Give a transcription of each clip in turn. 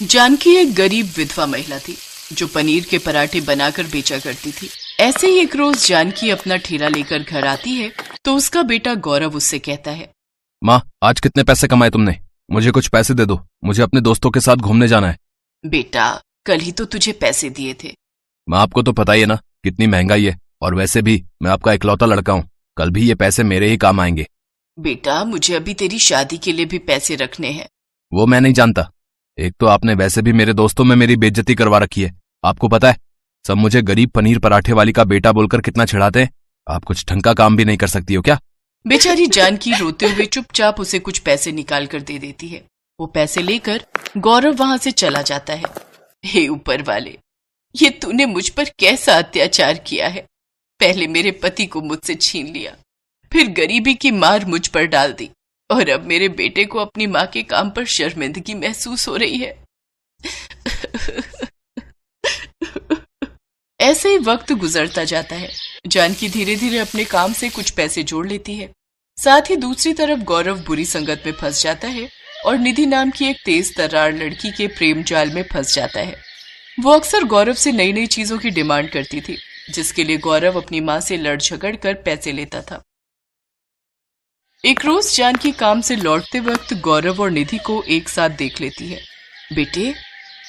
जानकी एक गरीब विधवा महिला थी जो पनीर के पराठे बनाकर बेचा करती थी। ऐसे ही एक रोज जानकी अपना ठेला लेकर घर आती है तो उसका बेटा गौरव उससे कहता है, माँ, आज कितने पैसे कमाए तुमने? मुझे कुछ पैसे दे दो, मुझे अपने दोस्तों के साथ घूमने जाना है। बेटा, कल ही तो तुझे पैसे दिए थे। माँ, आपको तो पता ही है ना कितनी महंगाई है, और वैसे भी मैं आपका इकलौता लड़का हूँ, कल भी ये पैसे मेरे ही काम आएंगे। बेटा, मुझे अभी तेरी शादी के लिए भी पैसे रखने हैं। वो मैं नहीं जानता। एक तो आपने वैसे भी मेरे दोस्तों में मेरी बेइज्जती करवा रखी है। आपको पता है सब मुझे गरीब पनीर पराठे वाली का बेटा बोलकर कितना चिढ़ाते हैं। आप कुछ ढंग का काम भी नहीं कर सकती हो क्या? बेचारी जानकी रोते हुए चुपचाप उसे कुछ पैसे निकाल कर दे देती है। वो पैसे लेकर गौरव वहां से चला जाता है। हे ऊपर वाले, ये तूने मुझ पर कैसा अत्याचार किया है। पहले मेरे पति को मुझसे छीन लिया, फिर गरीबी की मार मुझ पर डाल दी, और अब मेरे बेटे को अपनी माँ के काम पर शर्मिंदगी महसूस हो रही है। ऐसे ही वक्त गुजरता जाता है। जानकी धीरे धीरे अपने काम से कुछ पैसे जोड़ लेती है। साथ ही दूसरी तरफ गौरव बुरी संगत में फंस जाता है और निधि नाम की एक तेज तर्रार लड़की के प्रेम जाल में फंस जाता है। वो अक्सर गौरव से नई नई चीजों की डिमांड करती थी, जिसके लिए गौरव अपनी माँ से लड़ झगड़ कर पैसे लेता था। एक रोज जानकी काम से लौटते वक्त गौरव और निधि को एक साथ देख लेती है। बेटे,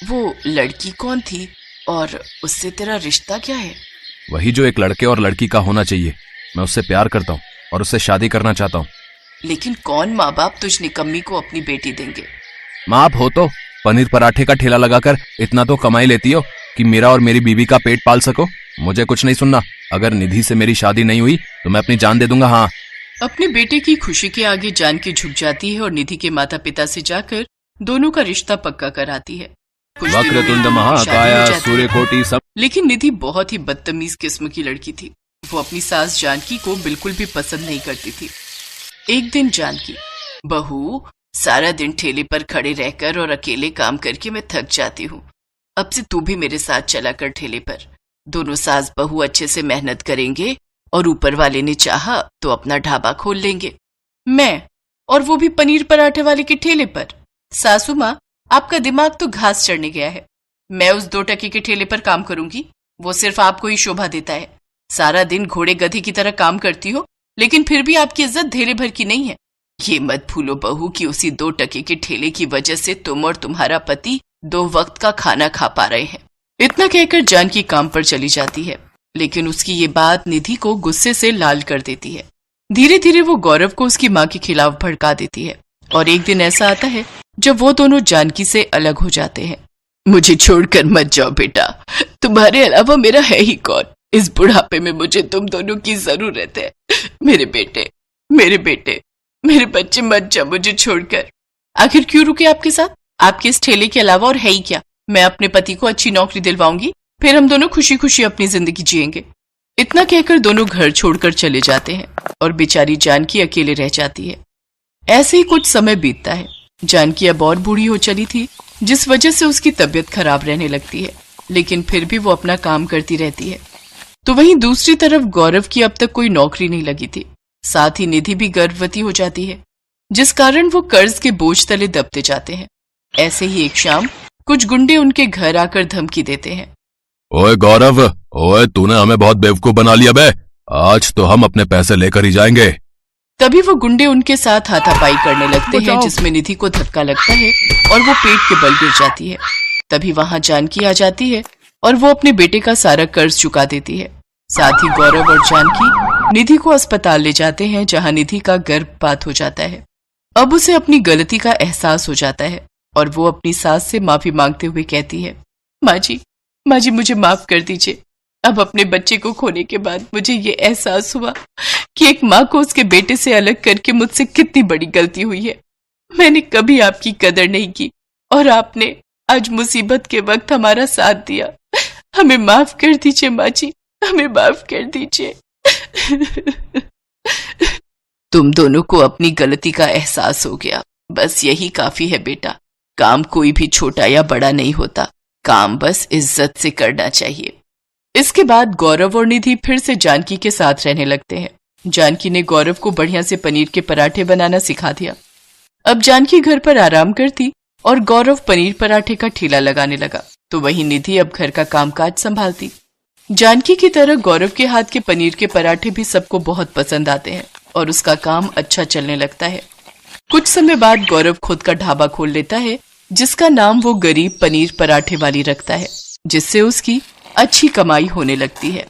वो लड़की कौन थी और उससे तेरा रिश्ता क्या है? वही जो एक लड़के और लड़की का होना चाहिए। मैं उससे प्यार करता हूँ और उससे शादी करना चाहता हूँ। लेकिन कौन माँ बाप तुझ निकम्मी को अपनी बेटी देंगे? माँ, आप हो तो पनीर पराठे का ठेला लगाकर इतना तो कमाई लेती हो कि मेरा और मेरी बीवी का पेट पाल सको। मुझे कुछ नहीं सुनना। अगर निधि से मेरी शादी नहीं हुई तो मैं अपनी जान दे दूंगा। हाँ। अपने बेटे की खुशी के आगे जानकी झुक जाती है और निधि के माता पिता से जाकर दोनों का रिश्ता पक्का कराती है। वक्रतुंड महाकाय सूर्यकोटि सब। लेकिन निधि बहुत ही बदतमीज किस्म की लड़की थी। वो अपनी सास जानकी को बिल्कुल भी पसंद नहीं करती थी। एक दिन जानकी, बहू, सारा दिन ठेले पर खड़े रहकर और अकेले काम करके मैं थक जाती हूँ। अब से तू भी मेरे साथ चला कर ठेले पर। दोनों सास बहू अच्छे से मेहनत करेंगे और ऊपर वाले ने चाहा तो अपना ढाबा खोल लेंगे। मैं, और वो भी पनीर पराठे वाले के ठेले पर। सासू माँ, आपका दिमाग तो घास चढ़ने गया है। मैं उस 2 टके के ठेले पर काम करूंगी, वो सिर्फ आपको ही शोभा देता है। सारा दिन घोड़े गधी की तरह काम करती हो, लेकिन फिर भी आपकी इज्जत धेरे भर की नहीं है। ये मत भूलो बहू कि उसी 2 टके के ठेले की वजह से तुम और तुम्हारा पति 2 वक्त का खाना खा पा रहे हैं। इतना कहकर जानकी काम पर चली जाती है, लेकिन उसकी ये बात निधि को गुस्से से लाल कर देती है। धीरे धीरे वो गौरव को उसकी माँ के खिलाफ भड़का देती है और एक दिन ऐसा आता है जब वो दोनों जानकी से अलग हो जाते हैं। मुझे छोड़कर मत जाओ बेटा, तुम्हारे अलावा मेरा है ही कौन। इस बुढ़ापे में मुझे तुम दोनों की जरूरत है। मेरे बेटे, मेरे बेटे, मेरे बच्चे, मत जाओ मुझे छोड़कर। आखिर क्यों रुके आपके साथ? आपके इस ठेले के अलावा और है ही क्या? मैं अपने पति को अच्छी नौकरी दिलवाऊंगी, फिर हम दोनों खुशी खुशी अपनी जिंदगी जिएंगे। इतना कहकर दोनों घर छोड़कर चले जाते हैं और बेचारी जानकी अकेले रह जाती है। ऐसे ही कुछ समय बीतता है। जानकी अब और बूढ़ी हो चली थी, जिस वजह से उसकी तबीयत खराब रहने लगती है, लेकिन फिर भी वो अपना काम करती रहती है। तो वहीं दूसरी तरफ गौरव की अब तक कोई नौकरी नहीं लगी थी। साथ ही निधि भी गर्भवती हो जाती है, जिस कारण वो कर्ज के बोझ तले दबते जाते हैं। ऐसे ही एक शाम कुछ गुंडे उनके घर आकर धमकी देते हैं। ओए गौरव, ओए तूने हमें बहुत बेवकूफ बना लिया बे। आज तो हम अपने पैसे लेकर ही जाएंगे। तभी वो गुंडे उनके साथ हाथापाई करने लगते हैं, जिसमें निधि को धक्का लगता है और वो पेट के बल गिर जाती है। तभी वहां जानकी आ जाती है और वो अपने बेटे का सारा कर्ज चुका देती है। साथ ही गौरव और जानकी निधि को अस्पताल ले जाते हैं, जहां निधि का गर्भपात हो जाता है। अब उसे अपनी गलती का एहसास हो जाता है और वो अपनी सास से माफी मांगते हुए कहती है, माँ जी मुझे माफ कर दीजिए। अब अपने बच्चे को खोने के बाद मुझे ये एहसास हुआ कि एक माँ को उसके बेटे से अलग करके मुझसे कितनी बड़ी गलती हुई है। मैंने कभी आपकी कदर नहीं की और आपने आज मुसीबत के वक्त हमारा साथ दिया। हमें माफ कर दीजिए माँ जी, हमें माफ कर दीजिए। तुम दोनों को अपनी गलती का एहसास हो गया, बस यही काफी है बेटा। काम कोई भी छोटा या बड़ा नहीं होता, काम बस इज्जत से करना चाहिए। इसके बाद गौरव और निधि फिर से जानकी के साथ रहने लगते हैं। जानकी ने गौरव को बढ़िया से पनीर के पराठे बनाना सिखा दिया। अब जानकी घर पर आराम करती और गौरव पनीर पराठे का ठेला लगाने लगा, तो वहीं निधि अब घर का कामकाज संभालती। जानकी की तरह गौरव के हाथ के पनीर के पराठे भी सबको बहुत पसंद आते हैं और उसका काम अच्छा चलने लगता है। कुछ समय बाद गौरव खुद का ढाबा खोल लेता है, जिसका नाम वो गरीब पनीर पराठे वाली रखता है, जिससे उसकी अच्छी कमाई होने लगती है।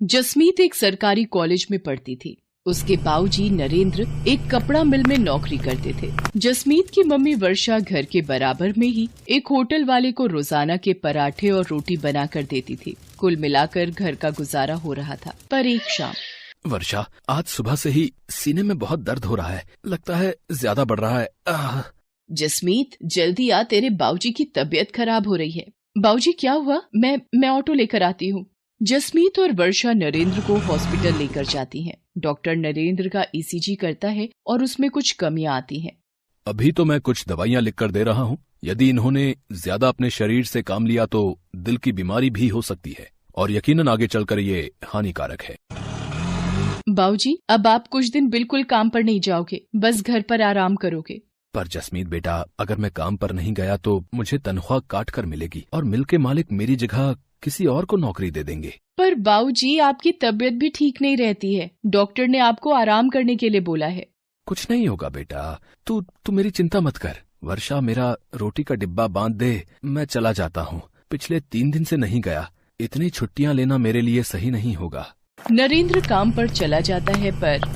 जसमीत एक सरकारी कॉलेज में पढ़ती थी। उसके बाबूजी नरेंद्र एक कपड़ा मिल में नौकरी करते थे। जसमीत की मम्मी वर्षा घर के बराबर में ही एक होटल वाले को रोजाना के पराठे और रोटी बना कर देती थी। कुल मिलाकर घर का गुजारा हो रहा था। पर एक शाम, वर्षा, आज सुबह से ही सीने में बहुत दर्द हो रहा है, लगता है ज्यादा बढ़ रहा है। जसमीत, जल्दी आ, तेरे बाबूजी की तबीयत खराब हो रही है। बाबूजी, क्या हुआ? मैं ऑटो लेकर आती हूँ। जसमीत और वर्षा नरेंद्र को हॉस्पिटल लेकर जाती हैं। डॉक्टर नरेंद्र का ईसीजी करता है और उसमें कुछ कमियां आती हैं। अभी तो मैं कुछ दवाइयां लिख कर दे रहा हूँ। यदि इन्होंने ज्यादा अपने शरीर से काम लिया तो दिल की बीमारी भी हो सकती है और यकीनन आगे चलकर ये हानिकारक है। बाबूजी, अब आप कुछ दिन बिल्कुल काम पर नहीं जाओगे, बस घर पर आराम करोगे। पर जसमीत बेटा, अगर मैं काम पर नहीं गया तो मुझे तनख्वाह काट कर मिलेगी और मिल के मालिक मेरी जगह किसी और को नौकरी दे देंगे। पर बाबूजी, आपकी तबीयत भी ठीक नहीं रहती है। डॉक्टर ने आपको आराम करने के लिए बोला है। कुछ नहीं होगा बेटा, तू मेरी चिंता मत कर। वर्षा, मेरा रोटी का डिब्बा बांध दे, मैं चला जाता हूँ। पिछले 3 दिन से नहीं गया, इतनी छुट्टियाँ लेना मेरे लिए सही नहीं होगा। नरेंद्र काम पर चला जाता है। पर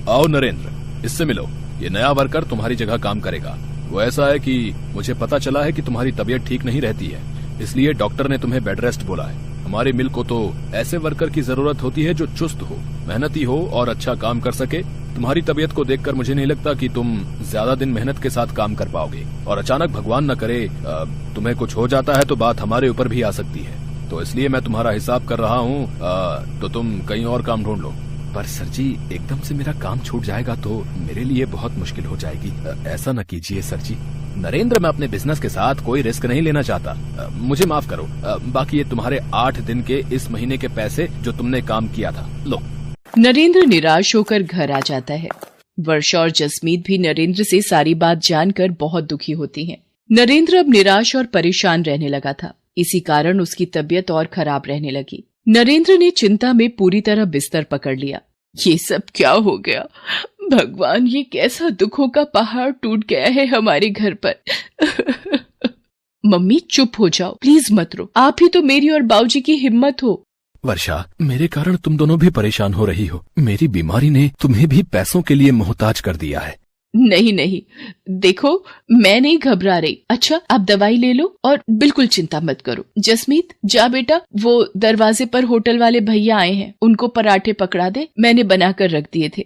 आओ नरेंद्र, इससे मिलो, ये नया वर्कर तुम्हारी जगह काम करेगा। वो ऐसा है कि मुझे पता चला है कि तुम्हारी तबीयत ठीक नहीं रहती है, इसलिए डॉक्टर ने तुम्हें बेड रेस्ट बोला है। हमारे मिल को तो ऐसे वर्कर की जरूरत होती है जो चुस्त हो, मेहनती हो और अच्छा काम कर सके। तुम्हारी तबीयत को देखकर मुझे नहीं लगता कि तुम ज्यादा दिन मेहनत के साथ काम कर पाओगे, और अचानक भगवान न करे तुम्हें कुछ हो जाता है तो बात हमारे ऊपर भी आ सकती है। तो इसलिए मैं तुम्हारा हिसाब कर रहा हूँ, तो तुम कहीं और काम ढूंढ लो। पर सर जी, एकदम से मेरा काम छूट जाएगा तो मेरे लिए बहुत मुश्किल हो जाएगी। ऐसा न कीजिए सर जी। नरेंद्र, मैं अपने बिजनेस के साथ कोई रिस्क नहीं लेना चाहता। मुझे माफ करो। बाकी ये तुम्हारे 8 दिन के इस महीने के पैसे जो तुमने काम किया था, लो। नरेंद्र निराश होकर घर आ जाता है। वर्षा और जसमीत भी नरेंद्र से सारी बात जानकर बहुत दुखी होती हैं। नरेंद्र अब निराश और परेशान रहने लगा था। इसी कारण उसकी तबीयत और खराब रहने लगी। नरेंद्र ने चिंता में पूरी तरह बिस्तर पकड़ लिया। ये सब क्या हो गया? भगवान, ये कैसा दुखों का पहाड़ टूट गया है हमारे घर पर। मम्मी, चुप हो जाओ, प्लीज मत रो। आप ही तो मेरी और बाबूजी की हिम्मत हो। वर्षा, मेरे कारण तुम दोनों भी परेशान हो रही हो। मेरी बीमारी ने तुम्हें भी पैसों के लिए मोहताज कर दिया है। नहीं, देखो, मैं नहीं घबरा रही। अच्छा, आप दवाई ले लो और बिल्कुल चिंता मत करो। जसमीत, जा बेटा, वो दरवाजे पर होटल वाले भैया आए हैं, उनको पराठे पकड़ा दे, मैंने बनाकर रख दिए थे।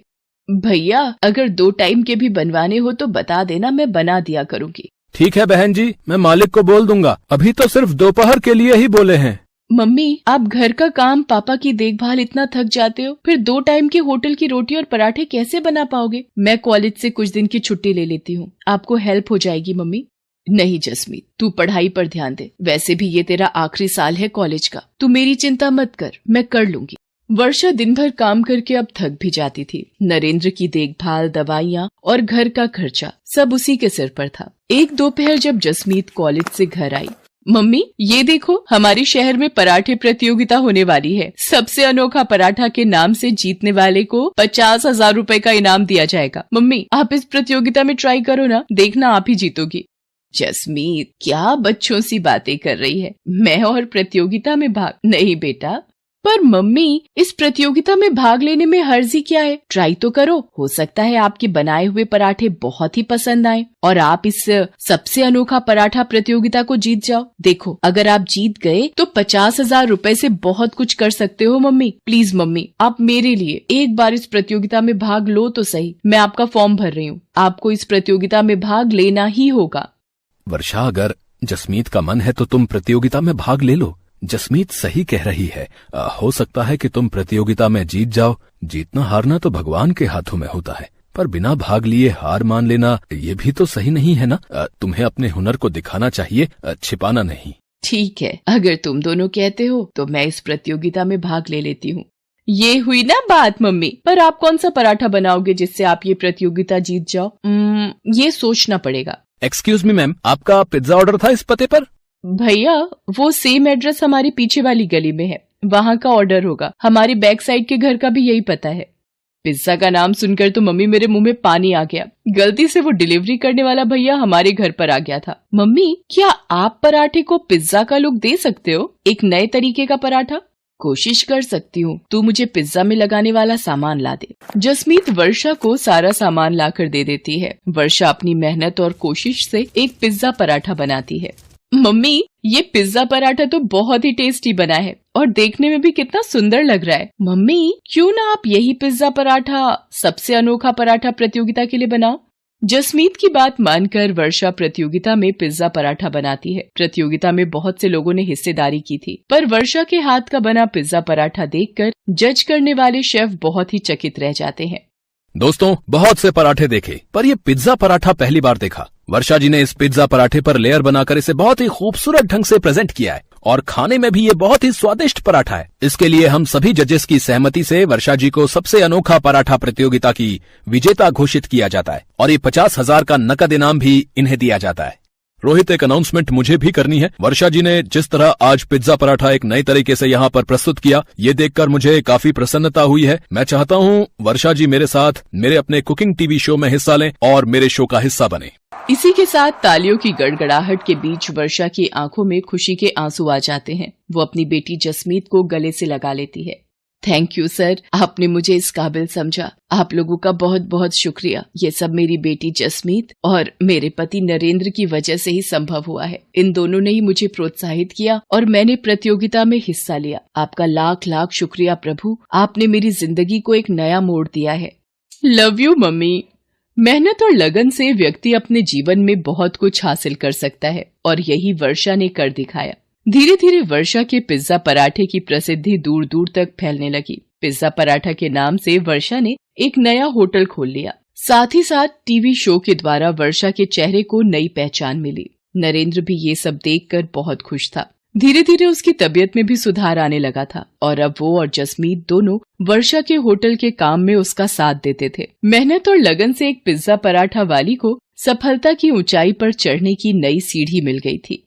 भैया, अगर 2 टाइम के भी बनवाने हो तो बता देना, मैं बना दिया करूंगी। ठीक है बहन जी, मैं मालिक को बोल दूंगा। अभी तो सिर्फ दोपहर के लिए ही बोले हैं। मम्मी, आप घर का काम, पापा की देखभाल इतना थक जाते हो, फिर 2 टाइम के होटल की रोटी और पराठे कैसे बना पाओगे? मैं कॉलेज से कुछ दिन की छुट्टी ले लेती हूँ, आपको हेल्प हो जाएगी। मम्मी, नहीं जसमीत, तू पढ़ाई पर ध्यान दे। वैसे भी ये तेरा आखिरी साल है कॉलेज का, तू मेरी चिंता मत कर, मैं कर लूंगी। वर्षा दिन भर काम करके अब थक भी जाती थी। नरेंद्र की देखभाल, दवाइयाँ और घर का खर्चा सब उसी के सिर पर था। एक दोपहर जब जसमीत कॉलेज से घर आई, मम्मी, ये देखो, हमारे शहर में पराठे प्रतियोगिता होने वाली है। सबसे अनोखा पराठा के नाम से जीतने वाले को 50,000 रुपए का इनाम दिया जाएगा। मम्मी, आप इस प्रतियोगिता में ट्राई करो ना, देखना आप ही जीतोगी। जसमीत, क्या बच्चों सी बातें कर रही है? मैं और प्रतियोगिता में भाग? नहीं बेटा। पर मम्मी, इस प्रतियोगिता में भाग लेने में हर्जी क्या है? ट्राई तो करो, हो सकता है आपके बनाए हुए पराठे बहुत ही पसंद आए और आप इस सबसे अनोखा पराठा प्रतियोगिता को जीत जाओ। देखो, अगर आप जीत गए तो 50,000 रुपए से बहुत कुछ कर सकते हो। मम्मी, प्लीज मम्मी, आप मेरे लिए एक बार इस प्रतियोगिता में भाग लो तो सही। मैं आपका फॉर्म भर रही हूँ, आपको इस प्रतियोगिता में भाग लेना ही होगा। वर्षा, अगर जसमीत का मन है तो तुम प्रतियोगिता में भाग ले लो। जसमीत सही कह रही है। हो सकता है कि तुम प्रतियोगिता में जीत जाओ। जीतना हारना तो भगवान के हाथों में होता है, पर बिना भाग लिए हार मान लेना ये भी तो सही नहीं है ना। तुम्हें अपने हुनर को दिखाना चाहिए, छिपाना नहीं। ठीक है, अगर तुम दोनों कहते हो तो मैं इस प्रतियोगिता में भाग ले लेती हूँ। ये हुई ना बात मम्मी। पर आप कौन सा पराठा बनाओगे जिससे आप ये प्रतियोगिता जीत जाओ? ये सोचना पड़ेगा। एक्सक्यूज मी मैम, आपका पिज्जा ऑर्डर था इस पते पर? भैया वो सेम एड्रेस हमारी पीछे वाली गली में है, वहाँ का ऑर्डर होगा। हमारी बैक साइड के घर का भी यही पता है। पिज्जा का नाम सुनकर तो मम्मी मेरे मुंह में पानी आ गया। गलती से वो डिलीवरी करने वाला भैया हमारे घर पर आ गया था। मम्मी क्या आप पराठे को पिज्जा का लुक दे सकते हो? एक नए तरीके का पराठा? कोशिश कर सकती हूँ, तू मुझे पिज्जा में लगाने वाला सामान ला दे। जसमीत वर्षा को सारा सामान लाकर दे देती है। वर्षा अपनी मेहनत और कोशिश से एक पिज्जा पराठा बनाती है। मम्मी ये पिज्जा पराठा तो बहुत ही टेस्टी बना है और देखने में भी कितना सुंदर लग रहा है। मम्मी क्यों ना आप यही पिज्जा पराठा सबसे अनोखा पराठा प्रतियोगिता के लिए बनाओ। जसमीत की बात मानकर वर्षा प्रतियोगिता में पिज्जा पराठा बनाती है। प्रतियोगिता में बहुत से लोगों ने हिस्सेदारी की थी, पर वर्षा के हाथ का बना पिज्जा पराठा देखकर जज करने वाले शेफ बहुत ही चकित रह जाते हैं। दोस्तों बहुत से पराठे देखे, पर ये पिज्जा पराठा पहली बार देखा। वर्षा जी ने इस पिज्जा पराठे पर लेयर बनाकर इसे बहुत ही खूबसूरत ढंग से प्रेजेंट किया है और खाने में भी ये बहुत ही स्वादिष्ट पराठा है। इसके लिए हम सभी जजेस की सहमति से वर्षा जी को सबसे अनोखा पराठा प्रतियोगिता की विजेता घोषित किया जाता है और ये 50,000 का नकद इनाम भी इन्हें दिया जाता है। रोहित, एक अनाउंसमेंट मुझे भी करनी है। वर्षा जी ने जिस तरह आज पिज्जा पराठा एक नए तरीके से यहाँ पर प्रस्तुत किया, ये देखकर मुझे काफी प्रसन्नता हुई है। मैं चाहता हूँ वर्षा जी मेरे साथ मेरे अपने कुकिंग टीवी शो में हिस्सा लें और मेरे शो का हिस्सा बने। इसी के साथ तालियों की गड़गड़ाहट के बीच वर्षा की आंखों में खुशी के आंसू आ जाते हैं। वो अपनी बेटी जसमीत को गले से लगा लेती है। थैंक यू सर, आपने मुझे इस काबिल समझा। आप लोगों का बहुत बहुत शुक्रिया। ये सब मेरी बेटी जसमीत और मेरे पति नरेंद्र की वजह से ही संभव हुआ है। इन दोनों ने ही मुझे प्रोत्साहित किया और मैंने प्रतियोगिता में हिस्सा लिया। आपका लाख लाख शुक्रिया प्रभु, आपने मेरी जिंदगी को एक नया मोड़ दिया है। Love you mummy. मेहनत और लगन से व्यक्ति अपने जीवन में बहुत कुछ हासिल कर सकता है और यही वर्षा ने कर दिखाया। धीरे धीरे वर्षा के पिज्जा पराठे की प्रसिद्धि दूर दूर तक फैलने लगी। पिज्जा पराठा के नाम से वर्षा ने एक नया होटल खोल लिया। साथ ही साथ टीवी शो के द्वारा वर्षा के चेहरे को नई पहचान मिली। नरेंद्र भी ये सब देखकर बहुत खुश था। धीरे धीरे उसकी तबीयत में भी सुधार आने लगा था और अब वो और जसमीत दोनों वर्षा के होटल के काम में उसका साथ देते थे। मेहनत और लगन से एक पिज्जा पराठा वाली को सफलता की ऊंचाई पर चढ़ने की नई सीढ़ी मिल गई थी।